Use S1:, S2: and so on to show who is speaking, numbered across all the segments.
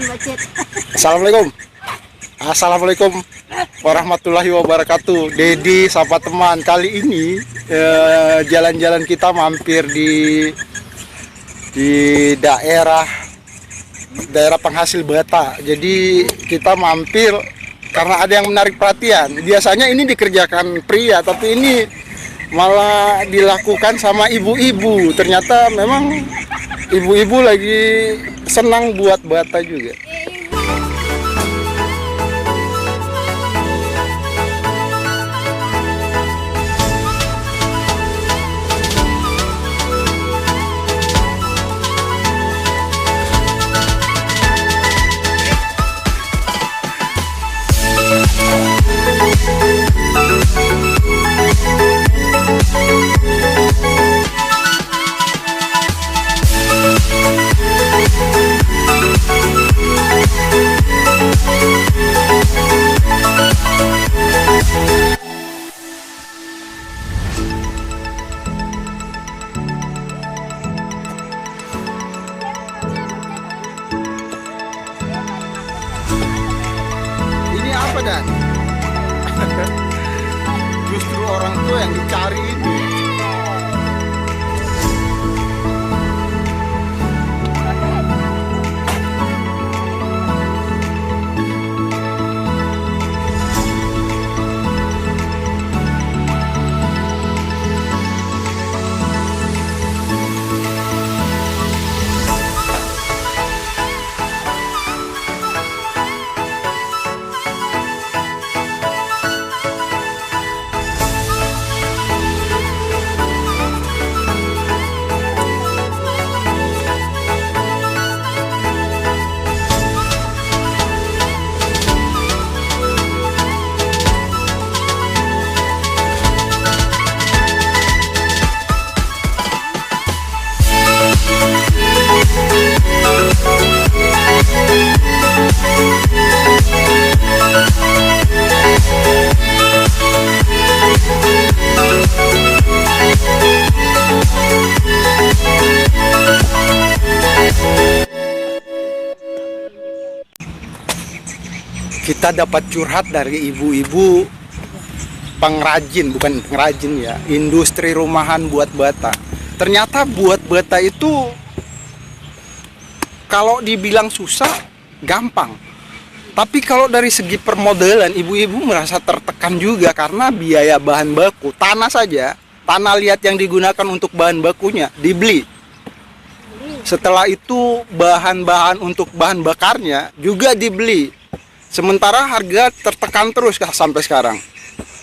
S1: Assalamualaikum. Assalamualaikum warahmatullahi wabarakatuh. Dedi, sapa teman. Kali ini jalan-jalan kita mampir di daerah penghasil bata. Jadi kita mampir karena ada yang menarik perhatian. Biasanya ini dikerjakan pria, tapi ini malah dilakukan sama ibu-ibu. Ternyata memang ibu-ibu lagi senang buat bata juga. Dan justru orang tua yang dicari ini. Kita dapat curhat dari ibu-ibu pengrajin, bukan pengrajin ya, industri rumahan buat bata. Ternyata buat bata itu kalau dibilang susah, gampang. Tapi kalau dari segi permodalan, ibu-ibu merasa tertekan juga karena biaya bahan baku. Tanah saja, tanah liat yang digunakan untuk bahan bakunya dibeli. Setelah itu bahan-bahan untuk bahan bakarnya juga dibeli. Sementara harga tertekan terus sampai sekarang.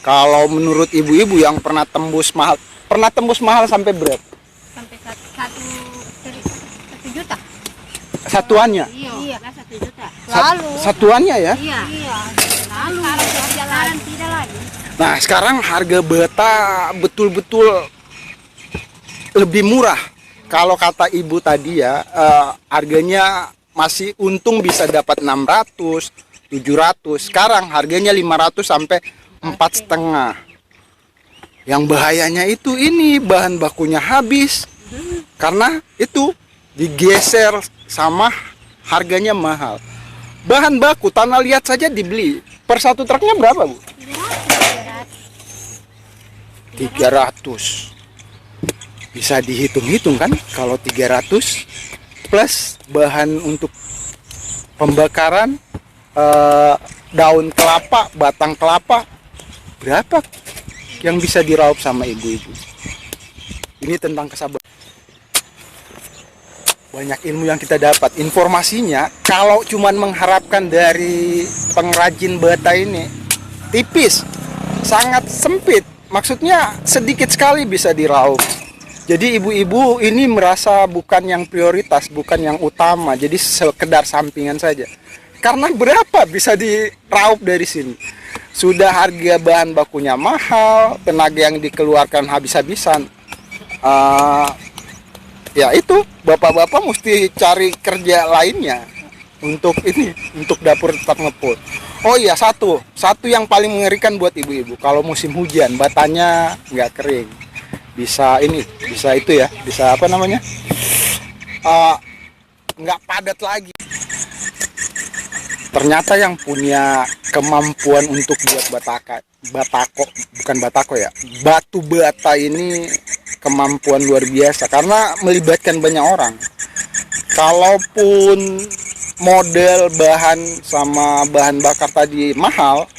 S1: Kalau menurut ibu-ibu yang pernah tembus mahal sampai berapa?
S2: Sampai 1 juta.
S1: Satuannya?
S2: Iya, 1 juta.
S1: Lalu satuannya ya?
S2: Iya. Lalu jalan tidak lagi.
S1: Nah, sekarang harga bata betul-betul lebih murah. Kalau kata ibu tadi ya, harganya masih untung bisa dapat 600, 700. Sekarang harganya 500 sampai 4,5. Yang bahayanya itu ini bahan bakunya habis. Karena itu digeser sama harganya mahal. Bahan baku tanah liat saja dibeli. Per satu truknya berapa, Bu? 300. Bisa dihitung-hitung kan kalau 300 plus bahan untuk pembakaran, daun kelapa, batang kelapa, berapa yang bisa diraup sama ibu-ibu? Ini tentang kesabaran. Banyak ilmu yang kita dapat. Informasinya kalau cuman mengharapkan dari pengrajin bata ini tipis, sangat sempit. Maksudnya sedikit sekali bisa diraup. Jadi ibu-ibu ini merasa bukan yang prioritas, bukan yang utama. Jadi sekedar sampingan saja. Karena berapa bisa diraup dari sini? Sudah harga bahan bakunya mahal, tenaga yang dikeluarkan habis-habisan. Ya itu, bapak-bapak mesti cari kerja lainnya untuk ini, untuk dapur tetap ngepul. Oh iya, satu yang paling mengerikan buat ibu-ibu, kalau musim hujan batanya nggak kering, bisa itu ya, bisa apa namanya, nggak padat lagi. ternyata yang punya kemampuan untuk buat batu bata ini kemampuan luar biasa karena melibatkan banyak orang. Kalaupun model bahan sama bahan bakar tadi mahal,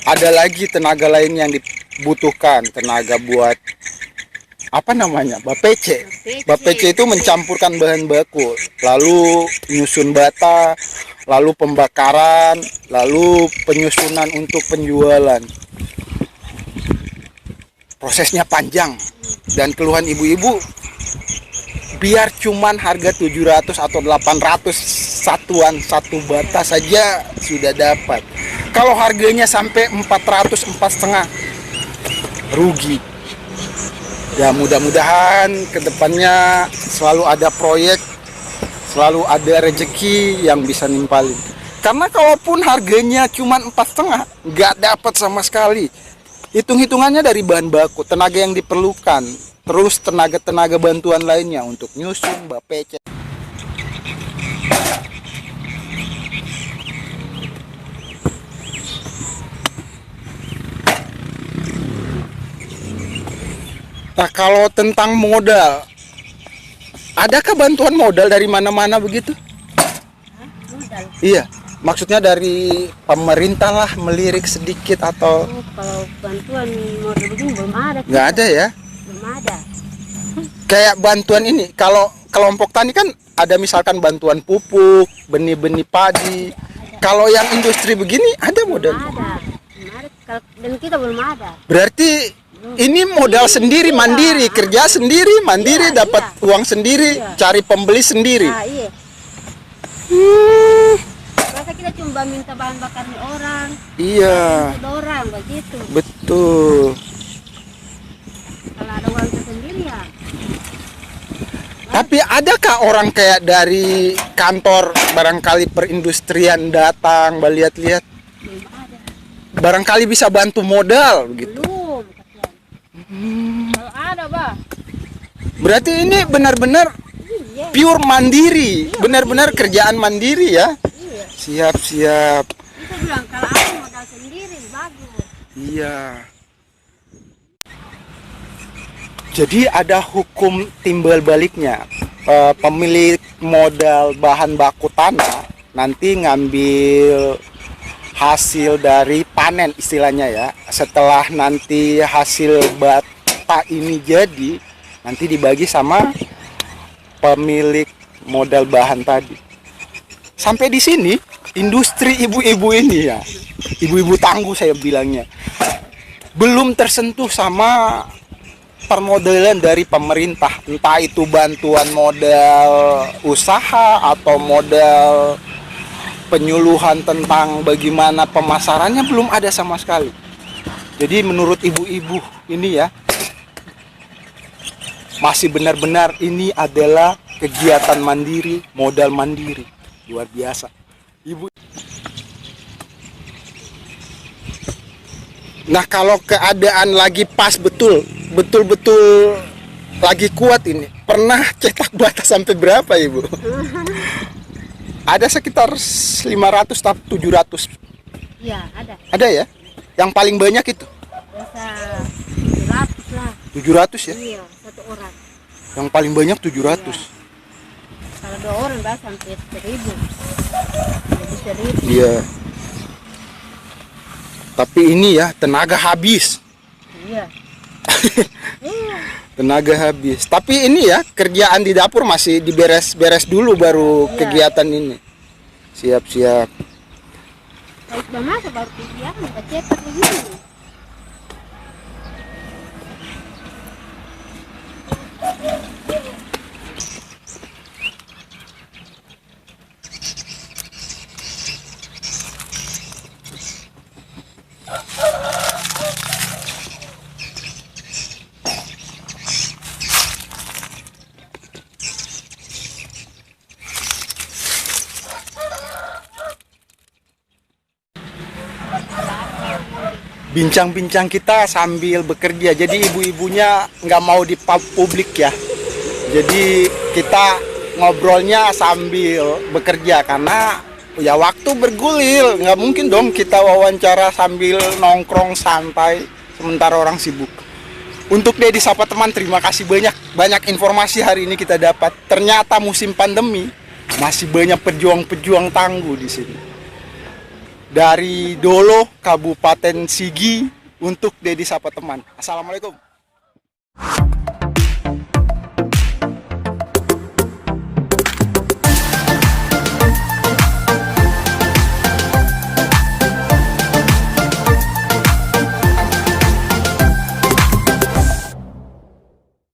S1: ada lagi tenaga lain yang dibutuhkan, tenaga buat bapece. Bapece itu mencampurkan bahan baku, lalu nyusun bata, lalu pembakaran, lalu penyusunan untuk penjualan. Prosesnya panjang dan keluhan ibu-ibu, biar cuman harga 700 atau 800 satuan satu bata saja sudah dapat. Kalau harganya sampai 400, 4,5 rugi. Ya mudah-mudahan kedepannya selalu ada proyek, selalu ada rezeki yang bisa nimpalin. Karena kalaupun harganya cuma 4,5, nggak dapat sama sekali. Hitung-hitungannya dari bahan baku, tenaga yang diperlukan, terus tenaga-tenaga bantuan lainnya untuk nyusun, bapece. Nah, kalau tentang modal, adakah bantuan modal dari mana-mana begitu?
S2: Modal.
S1: Iya, maksudnya dari pemerintah lah melirik sedikit atau
S2: Kalau bantuan modal begini belum ada.
S1: nggak ada ya?
S2: Belum ada.
S1: Kayak bantuan ini, kalau kelompok tani kan ada misalkan bantuan pupuk, benih-benih padi. Kalau yang industri begini ada modal?
S2: Belum ada. Dan kita belum ada.
S1: Berarti ini modal sendiri, mandiri, kerja sendiri, mandiri, dapat uang sendiri, cari pembeli sendiri.
S2: Ah, iya. Masa kita cuma minta bahan bakar nih orang.
S1: Iya,
S2: Ada orang begitu.
S1: betul.
S2: Kalau ada uang sendiri ya.
S1: Tapi adakah orang kayak dari kantor barangkali perindustrian datang, lihat-lihat,
S2: Belum ada.
S1: barangkali bisa bantu modal gitu.
S2: Belum. Kalau ada, Bah.
S1: Berarti ini benar-benar
S2: Iya.
S1: pure mandiri, benar-benar kerjaan mandiri ya.
S2: Iya.
S1: Siap-siap.
S2: Kita bilang kalau ada modal sendiri bagus.
S1: Iya. Jadi ada hukum timbal baliknya. Pemilik modal bahan baku tanah nanti ngambil hasil dari panen istilahnya ya. Setelah nanti hasil bata ini jadi, nanti dibagi sama pemilik modal bahan tadi. Sampai di sini industri ibu-ibu ini ya, ibu-ibu tangguh saya bilangnya, belum tersentuh sama permodalan dari pemerintah, entah itu bantuan modal usaha atau modal penyuluhan tentang bagaimana pemasarannya, belum ada sama sekali. Jadi menurut ibu-ibu ini ya, masih benar-benar ini adalah kegiatan mandiri, modal mandiri, luar biasa. Ibu. Nah, kalau keadaan lagi pas betul-betul lagi kuat ini, pernah cetak bata sampai berapa, Ibu? Ada sekitar 500 atau 700.
S2: Iya, ada.
S1: Ada ya? Yang paling banyak itu
S2: Biasa 700 lah.
S1: 700 ya?
S2: Iya, satu orang.
S1: Yang paling banyak 700.
S2: Kalau dua orang bahas sampai 1.000. Lebih 1.000.
S1: Iya. Tapi ini ya, tenaga habis.
S2: Iya. Iya.
S1: Tenaga habis. Tapi ini ya, kerjaan di dapur masih diberes-beres dulu baru
S2: Iya.
S1: kegiatan ini. Siap-siap.
S2: Kalau sudah masuk baru kegiatan, kita cetak begini.
S1: Bincang-bincang kita sambil bekerja, jadi ibu-ibunya nggak mau di publik ya. Jadi kita ngobrolnya sambil bekerja karena Ya waktu bergulir, nggak mungkin dong kita wawancara sambil nongkrong santai sementara orang sibuk. Untuk Dedi Sapa Teman, terima kasih banyak informasi hari ini kita dapat. Ternyata musim pandemi masih banyak pejuang-pejuang tangguh di sini. Dari Dolo, Kabupaten Sigi, untuk Dedi Sapa Teman. Assalamualaikum.